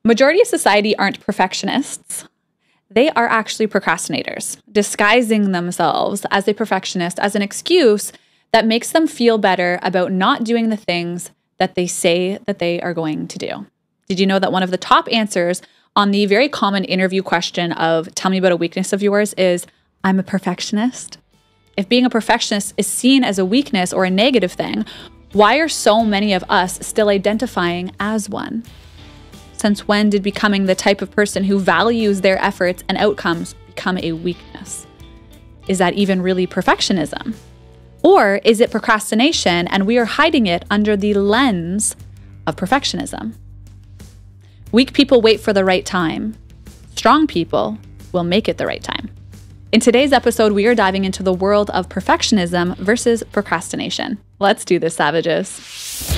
Majority of society aren't perfectionists. They are actually procrastinators, disguising themselves as a perfectionist as an excuse that makes them feel better about not doing the things that they say that they are going to do. Did you know that one of the top answers on the very common interview question of tell me about a weakness of yours is, I'm a perfectionist? If being a perfectionist is seen as a weakness or a negative thing, why are so many of us still identifying as one? Since when did becoming the type of person who values their efforts and outcomes become a weakness? Is that even really perfectionism? Or is it procrastination and we are hiding it under the lens of perfectionism? Weak people wait for the right time. Strong people will make it the right time. In today's episode, we are diving into the world of perfectionism versus procrastination. Let's do this, savages.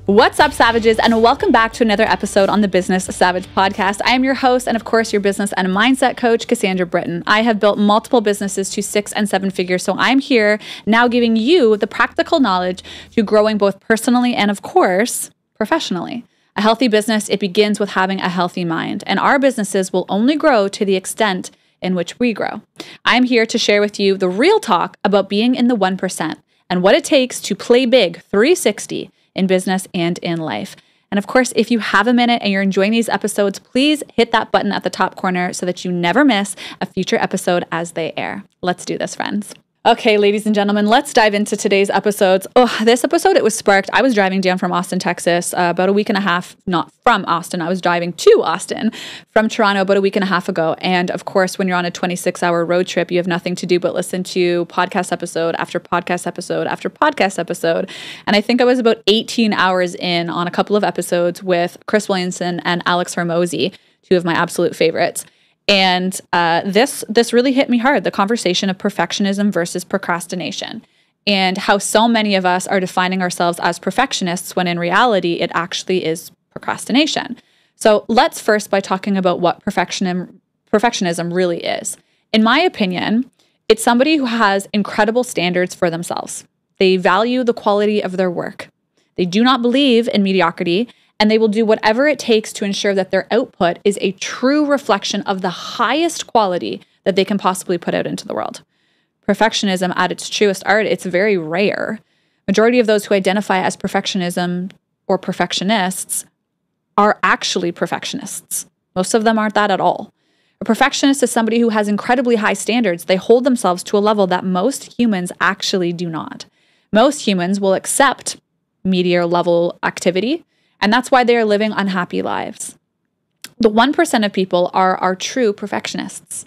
What's up, savages, and welcome back to another episode on the Business Savage podcast. I am your host and, of course, your business and mindset coach, Cassandra Britton. I have built multiple businesses to 6 and 7 figures, so I'm here now giving you the practical knowledge to growing both personally and, of course, professionally. A healthy business, it begins with having a healthy mind, and our businesses will only grow to the extent in which we grow. I'm here to share with you the real talk about being in the 1% and what it takes to play big 360 in business and in life. And of course, if you have a minute and you're enjoying these episodes, please hit that button at the top corner so that you never miss a future episode as they air. Let's do this, friends. Okay, ladies and gentlemen, let's dive into today's episodes. This episode, it was sparked. I was driving down from Austin, Texas, about a week and a half, not from Austin. I was driving to Austin from Toronto about a week and a half ago. And of course, when you're on a 26-hour road trip, you have nothing to do but listen to podcast episode after podcast episode after podcast episode. And I think I was about 18 hours in on a couple of episodes with Chris Williamson and Alex Hormozy, two of my absolute favorites. And this really hit me hard, the conversation of perfectionism versus procrastination, and how so many of us are defining ourselves as perfectionists when in reality it actually is procrastination. So let's first by talking about what perfectionism really is. In my opinion, it's somebody who has incredible standards for themselves. They value the quality of their work. They do not believe in mediocrity, and they will do whatever it takes to ensure that their output is a true reflection of the highest quality that they can possibly put out into the world. Perfectionism at its truest art, it's very rare. Majority of those who identify as perfectionism or perfectionists are actually perfectionists. Most of them aren't that at all. A perfectionist is somebody who has incredibly high standards. They hold themselves to a level that most humans actually do not. Most humans will accept mediocre level activity, and that's why they are living unhappy lives. The 1% of people are true perfectionists.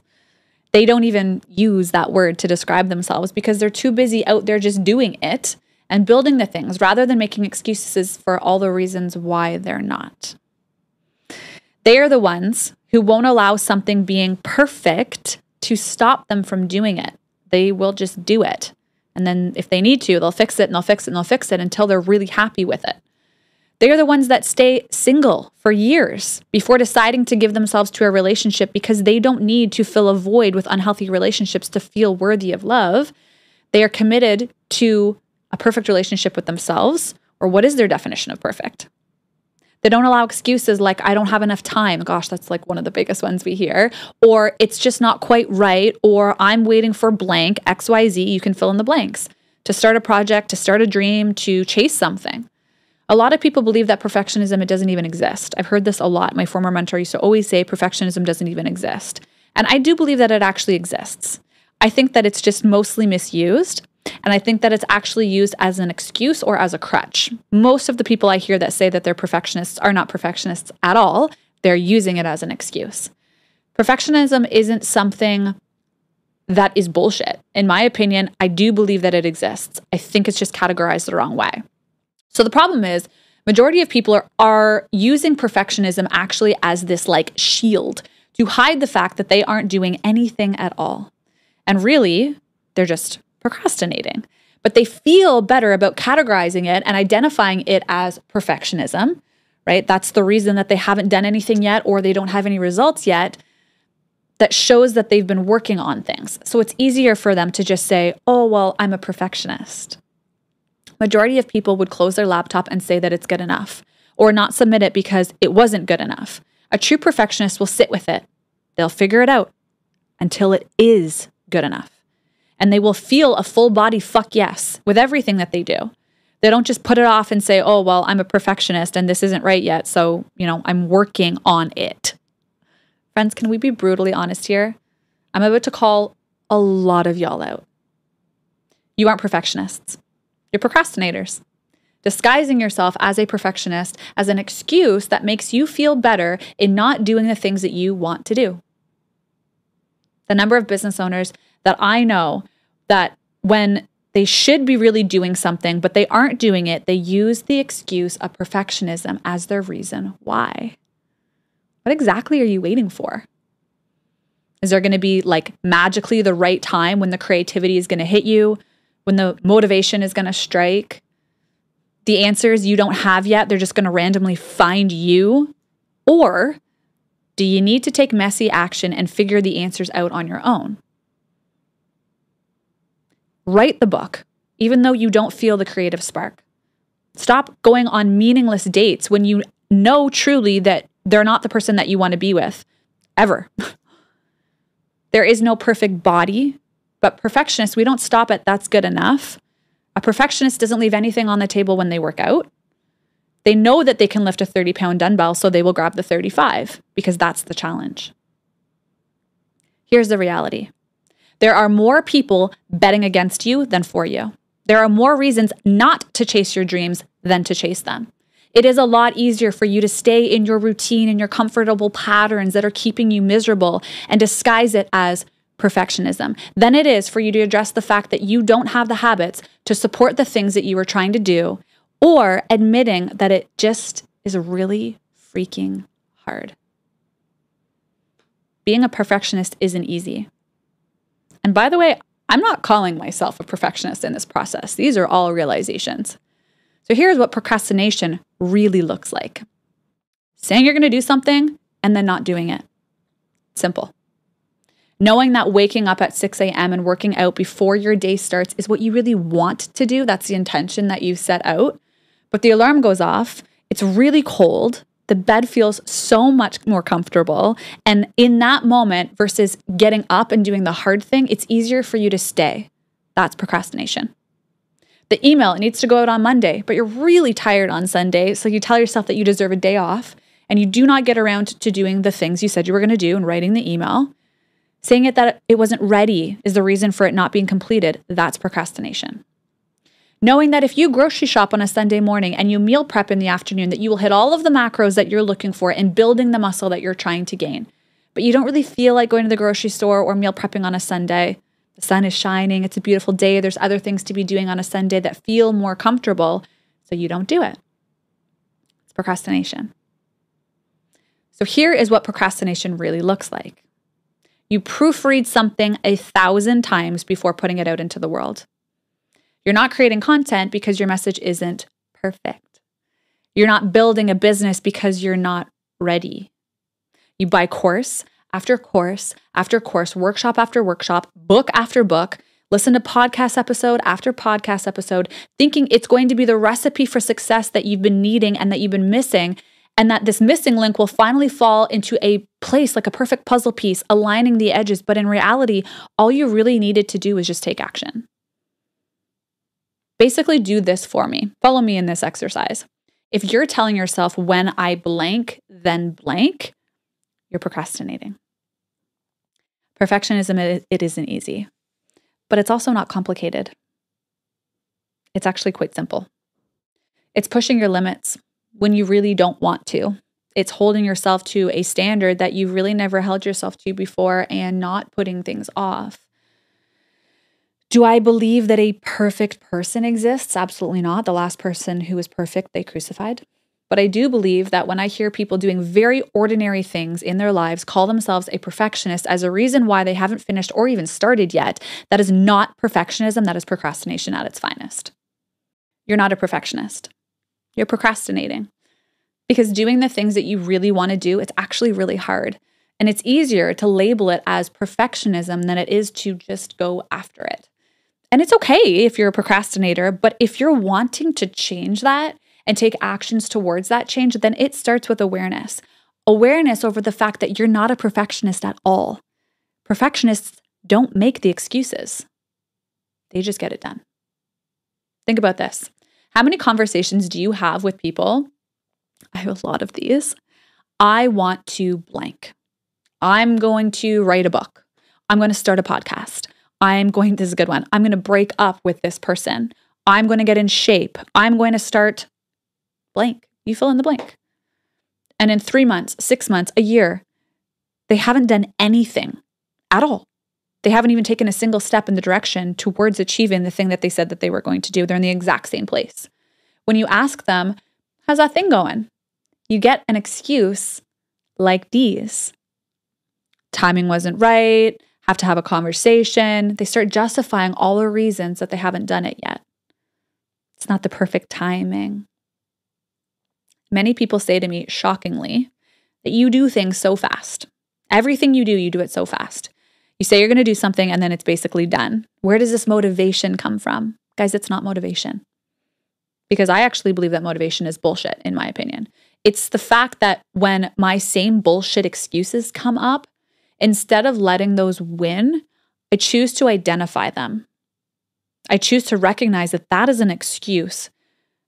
They don't even use that word to describe themselves because they're too busy out there just doing it and building the things rather than making excuses for all the reasons why they're not. They are the ones who won't allow something being perfect to stop them from doing it. They will just do it. And then if they need to, they'll fix it and they'll fix it and they'll fix it until they're really happy with it. They are the ones that stay single for years before deciding to give themselves to a relationship because they don't need to fill a void with unhealthy relationships to feel worthy of love. They are committed to a perfect relationship with themselves, or what is their definition of perfect? They don't allow excuses like, I don't have enough time. Gosh, that's like one of the biggest ones we hear. Or it's just not quite right. Or I'm waiting for blank, XYZ, you can fill in the blanks. To start a project, to start a dream, to chase something. A lot of people believe that perfectionism, it doesn't even exist. I've heard this a lot. My former mentor used to always say perfectionism doesn't even exist. And I do believe that it actually exists. I think that it's just mostly misused. And I think that it's actually used as an excuse or as a crutch. Most of the people I hear that say that they're perfectionists are not perfectionists at all. They're using it as an excuse. Perfectionism isn't something that is bullshit. In my opinion, I do believe that it exists. I think it's just categorized the wrong way. So the problem is, majority of people are using perfectionism actually as this like shield to hide the fact that they aren't doing anything at all. And really, they're just procrastinating. But they feel better about categorizing it and identifying it as perfectionism, right? That's the reason that they haven't done anything yet or they don't have any results yet. that shows that they've been working on things. So it's easier for them to just say, oh, well, I'm a perfectionist. Majority of people would close their laptop and say that it's good enough, or not submit it because it wasn't good enough. A true perfectionist will sit with it. They'll figure it out until it is good enough. And they will feel a full body fuck yes with everything that they do. They don't just put it off and say, oh, well, I'm a perfectionist and this isn't right yet. So, I'm working on it. Friends, can we be brutally honest here? I'm about to call a lot of y'all out. You aren't perfectionists. You're procrastinators. Disguising yourself as a perfectionist as an excuse that makes you feel better in not doing the things that you want to do. The number of business owners that I know that when they should be really doing something, but they aren't doing it, they use the excuse of perfectionism as their reason why. What exactly are you waiting for? Is there going to be magically the right time when the creativity is going to hit you, when the motivation is going to strike? The answers you don't have yet, they're just going to randomly find you? Or do you need to take messy action and figure the answers out on your own? Write the book, even though you don't feel the creative spark. Stop going on meaningless dates when you know truly that they're not the person that you want to be with, ever. There is no perfect body, but perfectionists, we don't stop at that's good enough. A perfectionist doesn't leave anything on the table when they work out. They know that they can lift a 30-pound dumbbell, so they will grab the 35 because that's the challenge. Here's the reality. There are more people betting against you than for you. There are more reasons not to chase your dreams than to chase them. It is a lot easier for you to stay in your routine and your comfortable patterns that are keeping you miserable and disguise it as perfectionism than it is for you to address the fact that you don't have the habits to support the things that you are trying to do, or admitting that it just is really freaking hard. Being a perfectionist isn't easy. And by the way, I'm not calling myself a perfectionist in this process. These are all realizations. So here's what procrastination really looks like. Saying you're going to do something and then not doing it. Simple. Knowing that waking up at 6 a.m. and working out before your day starts is what you really want to do. That's the intention that you set out. But the alarm goes off. It's really cold. The bed feels so much more comfortable. And in that moment versus getting up and doing the hard thing, it's easier for you to stay. That's procrastination. The email, it needs to go out on Monday, but you're really tired on Sunday. So you tell yourself that you deserve a day off and you do not get around to doing the things you said you were going to do and writing the email. Saying it that it wasn't ready is the reason for it not being completed. That's procrastination. Knowing that if you grocery shop on a Sunday morning and you meal prep in the afternoon, that you will hit all of the macros that you're looking for and building the muscle that you're trying to gain. But you don't really feel like going to the grocery store or meal prepping on a Sunday. The sun is shining. It's a beautiful day. There's other things to be doing on a Sunday that feel more comfortable, so you don't do it. It's procrastination. So here is what procrastination really looks like. You proofread something 1,000 times before putting it out into the world. You're not creating content because your message isn't perfect. You're not building a business because you're not ready. You buy course after course after course, workshop after workshop, book after book, listen to podcast episode after podcast episode, thinking it's going to be the recipe for success that you've been needing and that you've been missing, and that this missing link will finally fall into a place like a perfect puzzle piece, aligning the edges. But in reality, all you really needed to do is just take action. Basically, do this for me. Follow me in this exercise. If you're telling yourself when I blank, then blank, you're procrastinating. Perfectionism, it isn't easy, but it's also not complicated. It's actually quite simple. It's pushing your limits when you really don't want to. It's holding yourself to a standard that you've really never held yourself to before and not putting things off. Do I believe that a perfect person exists? Absolutely not. The last person who was perfect, they crucified. But I do believe that when I hear people doing very ordinary things in their lives call themselves a perfectionist as a reason why they haven't finished or even started yet, that is not perfectionism. That is procrastination at its finest. You're not a perfectionist. You're procrastinating. Because doing the things that you really want to do, it's actually really hard. And it's easier to label it as perfectionism than it is to just go after it. And it's okay if you're a procrastinator, but if you're wanting to change that and take actions towards that change, then it starts with awareness. Awareness over the fact that you're not a perfectionist at all. Perfectionists don't make the excuses. They just get it done. Think about this. How many conversations do you have with people? I have a lot of these. I want to blank. I'm going to write a book. I'm going to start a podcast. This is a good one. I'm going to break up with this person. I'm going to get in shape. I'm going to start blank. You fill in the blank. And in 3 months, 6 months, a year, they haven't done anything at all. They haven't even taken a single step in the direction towards achieving the thing that they said that they were going to do. They're in the exact same place. When you ask them, how's that thing going? You get an excuse like these. Timing wasn't right, have to have a conversation. They start justifying all the reasons that they haven't done it yet. It's not the perfect timing. Many people say to me, shockingly, that you do things so fast. Everything you do it so fast. You say you're going to do something and then it's basically done. Where does this motivation come from? Guys, it's not motivation. Because I actually believe that motivation is bullshit, in my opinion. It's the fact that when my same bullshit excuses come up, instead of letting those win, I choose to identify them. I choose to recognize that that is an excuse.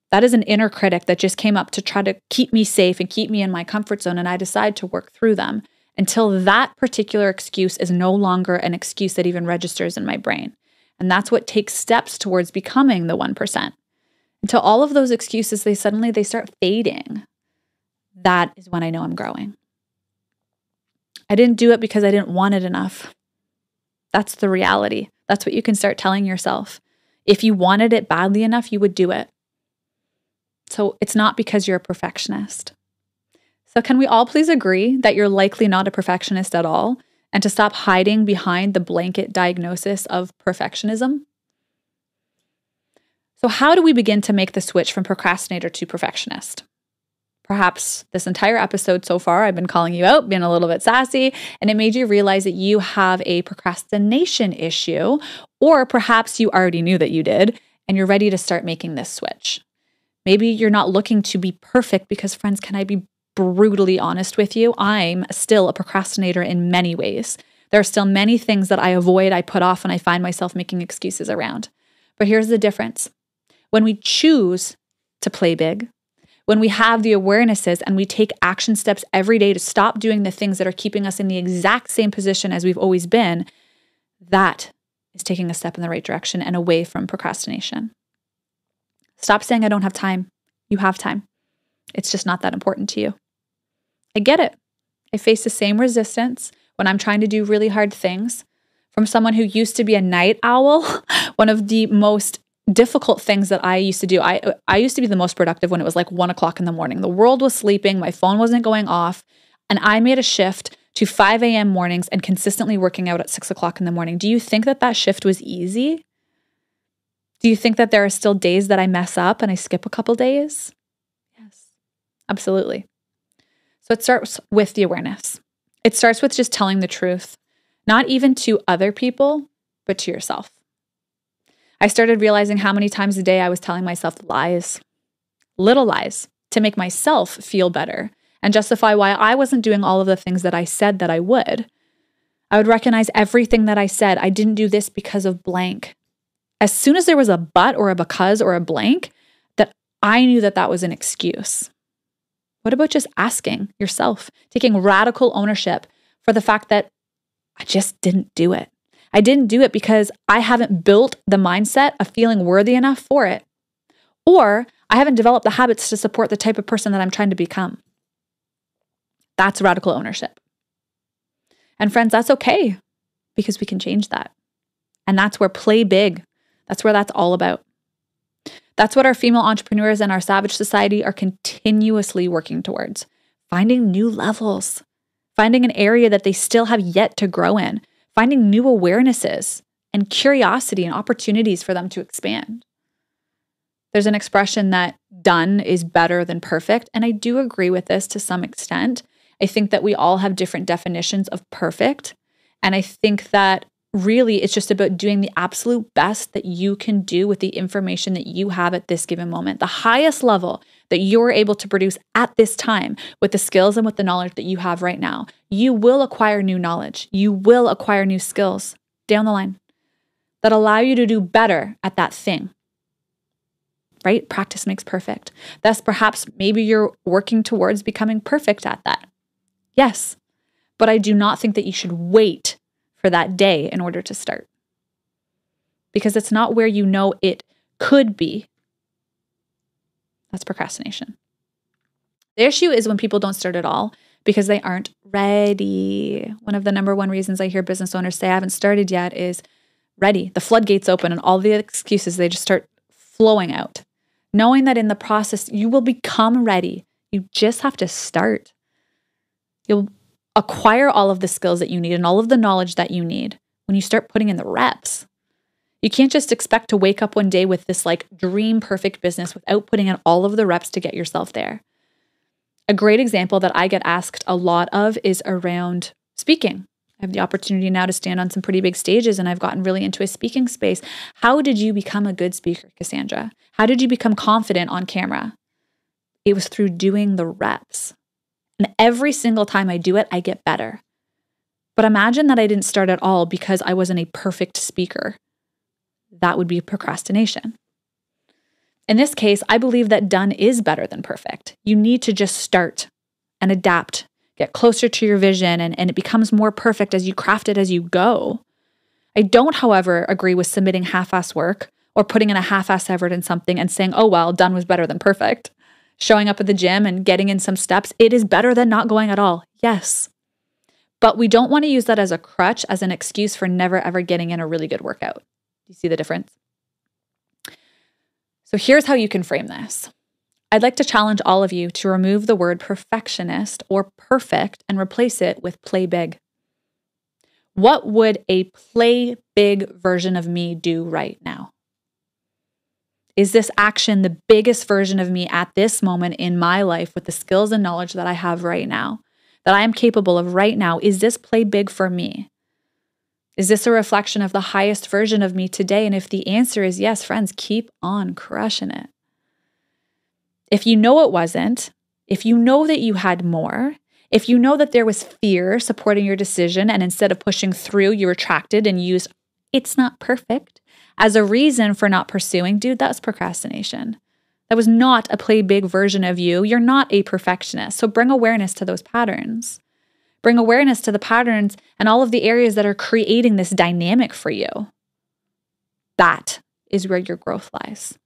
That is an inner critic that just came up to try to keep me safe and keep me in my comfort zone, and I decide to work through them until that particular excuse is no longer an excuse that even registers in my brain. And that's what takes steps towards becoming the 1%. Until all of those excuses, they start fading. That is when I know I'm growing. I didn't do it because I didn't want it enough. That's the reality. That's what you can start telling yourself. If you wanted it badly enough, you would do it. So it's not because you're a perfectionist. So can we all please agree that you're likely not a perfectionist at all, and to stop hiding behind the blanket diagnosis of perfectionism? So how do we begin to make the switch from procrastinator to perfectionist? Perhaps this entire episode so far, I've been calling you out, being a little bit sassy, and it made you realize that you have a procrastination issue, or perhaps you already knew that you did, and you're ready to start making this switch. Maybe you're not looking to be perfect because, friends, can I be brutally honest with you? I'm still a procrastinator in many ways. There are still many things that I avoid, I put off, and I find myself making excuses around. But here's the difference. When we choose to play big, when we have the awarenesses and we take action steps every day to stop doing the things that are keeping us in the exact same position as we've always been, that is taking a step in the right direction and away from procrastination. Stop saying, I don't have time. You have time. It's just not that important to you. I get it. I face the same resistance when I'm trying to do really hard things from someone who used to be a night owl. One of the most difficult things that I used to do, I used to be the most productive when it was like 1 o'clock in the morning. The world was sleeping, my phone wasn't going off, and I made a shift to 5 a.m. mornings and consistently working out at 6 o'clock in the morning. Do you think that that shift was easy? Do you think that there are still days that I mess up and I skip a couple days? Yes, absolutely. So it starts with the awareness. It starts with just telling the truth, not even to other people, but to yourself. I started realizing how many times a day I was telling myself lies, little lies, to make myself feel better and justify why I wasn't doing all of the things that I said that I would. I would recognize everything that I said. I didn't do this because of blank. As soon as there was a but or a because or a blank, that I knew that that was an excuse. What about just asking yourself, taking radical ownership for the fact that I just didn't do it? I didn't do it because I haven't built the mindset of feeling worthy enough for it, or I haven't developed the habits to support the type of person that I'm trying to become. That's radical ownership. And friends, that's okay because we can change that. And that's where play big. That's where that's all about. That's what our female entrepreneurs and our savage society are continuously working towards. Finding new levels, finding an area that they still have yet to grow in, finding new awarenesses and curiosity and opportunities for them to expand. There's an expression that done is better than perfect, and I do agree with this to some extent. I think that we all have different definitions of perfect. And I think that really it's just about doing the absolute best that you can do with the information that you have at this given moment. The highest level that you're able to produce at this time with the skills and with the knowledge that you have right now. You will acquire new knowledge. You will acquire new skills down the line that allow you to do better at that thing. Right? Practice makes perfect. Thus, perhaps maybe you're working towards becoming perfect at that. Yes, but I do not think that you should wait for that day in order to start, because it's not where you know it could be. That's procrastination. The issue is when people don't start at all because they aren't ready. One of the number one reasons I hear business owners say I haven't started yet is ready. The floodgates open and all the excuses, they just start flowing out. Knowing that in the process, you will become ready. You just have to start. You'll acquire all of the skills that you need and all of the knowledge that you need when you start putting in the reps. You can't just expect to wake up one day with this like dream perfect business without putting in all of the reps to get yourself there. A great example that I get asked a lot of is around speaking. I have the opportunity now to stand on some pretty big stages and I've gotten really into a speaking space. How did you become a good speaker, Cassandra? How did you become confident on camera? It was through doing the reps. And every single time I do it, I get better. But imagine that I didn't start at all because I wasn't a perfect speaker. That would be procrastination. In this case, I believe that done is better than perfect. You need to just start and adapt, get closer to your vision, and it becomes more perfect as you craft it as you go. I don't, however, agree with submitting half-ass work or putting in a half-ass effort in something and saying, oh, well, done was better than perfect. Showing up at the gym and getting in some steps, it is better than not going at all. Yes. But we don't want to use that as a crutch, as an excuse for never, ever getting in a really good workout. Do you see the difference? So here's how you can frame this. I'd like to challenge all of you to remove the word perfectionist or perfect and replace it with play big. What would a play big version of me do right now? Is this action the biggest version of me at this moment in my life with the skills and knowledge that I have right now, that I am capable of right now? Is this play big for me? Is this a reflection of the highest version of me today? And if the answer is yes, friends, keep on crushing it. If you know it wasn't, if you know that you had more, if you know that there was fear supporting your decision and instead of pushing through, you retracted and used, it's not perfect, as a reason for not pursuing, dude, that's procrastination. That was not a play big version of you. You're not a perfectionist. So bring awareness to those patterns. Bring awareness to the patterns and all of the areas that are creating this dynamic for you. That is where your growth lies.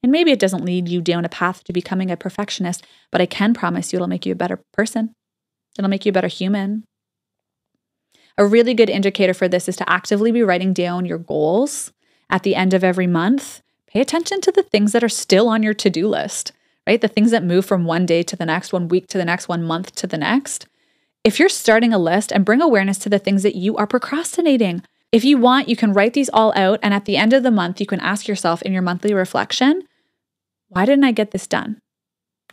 And maybe it doesn't lead you down a path to becoming a perfectionist, but I can promise you it'll make you a better person. It'll make you a better human. A really good indicator for this is to actively be writing down your goals at the end of every month. Pay attention to the things that are still on your to-do list, right? The things that move from one day to the next, 1 week to the next, 1 month to the next. If you're starting a list, and bring awareness to the things that you are procrastinating. If you want, you can write these all out, and at the end of the month, you can ask yourself in your monthly reflection, why didn't I get this done?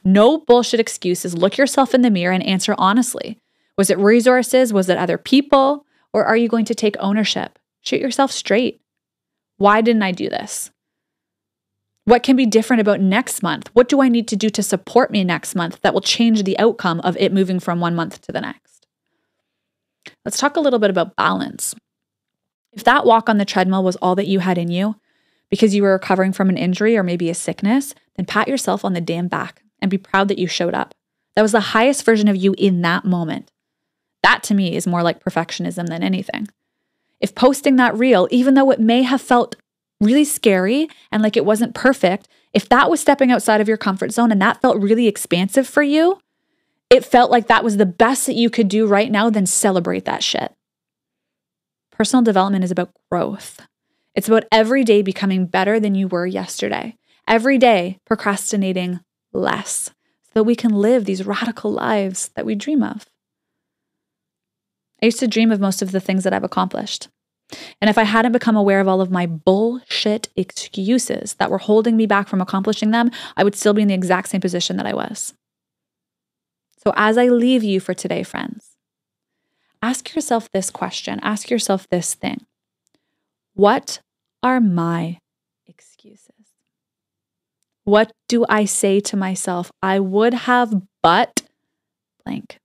No bullshit excuses. Look yourself in the mirror and answer honestly. Was it resources? Was it other people? Or are you going to take ownership? Shoot yourself straight. Why didn't I do this? What can be different about next month? What do I need to do to support me next month that will change the outcome of it moving from 1 month to the next? Let's talk a little bit about balance. If that walk on the treadmill was all that you had in you because you were recovering from an injury or maybe a sickness, then pat yourself on the damn back and be proud that you showed up. That was the highest version of you in that moment. That to me is more like perfectionism than anything. If posting that reel, even though it may have felt really scary and like it wasn't perfect, if that was stepping outside of your comfort zone and that felt really expansive for you, it felt like that was the best that you could do right now, then celebrate that shit. Personal development is about growth. It's about every day becoming better than you were yesterday. Every day procrastinating less so that we can live these radical lives that we dream of. I used to dream of most of the things that I've accomplished. And if I hadn't become aware of all of my bullshit excuses that were holding me back from accomplishing them, I would still be in the exact same position that I was. So as I leave you for today, friends, ask yourself this question. Ask yourself this thing. What are my excuses? What do I say to myself? I would have, but blank.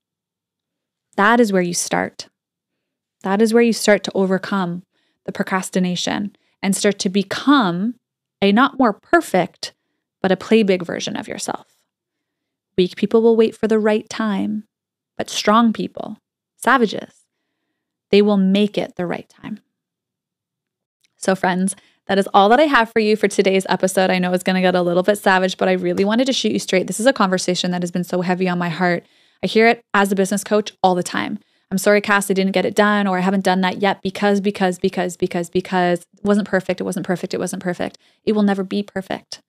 That is where you start. That is where you start to overcome the procrastination and start to become a not more perfect, but a play big version of yourself. Weak people will wait for the right time, but strong people, savages, they will make it the right time. So friends, that is all that I have for you for today's episode. I know it's going to get a little bit savage, but I really wanted to shoot you straight. This is a conversation that has been so heavy on my heart. I hear it as a business coach all the time. I'm sorry, Cass, I didn't get it done, or I haven't done that yet because it wasn't perfect. It wasn't perfect. It wasn't perfect. It will never be perfect,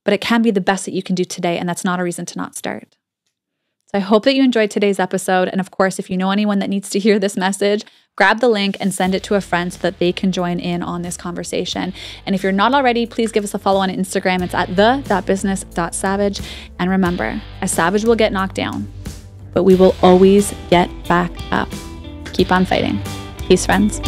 but it can be the best that you can do today. And that's not a reason to not start. So I hope that you enjoyed today's episode. And of course, if you know anyone that needs to hear this message, grab the link and send it to a friend so that they can join in on this conversation. And if you're not already, please give us a follow on Instagram. It's at the.business.savage. And remember, a savage will get knocked down, but we will always get back up. Keep on fighting. Peace, friends.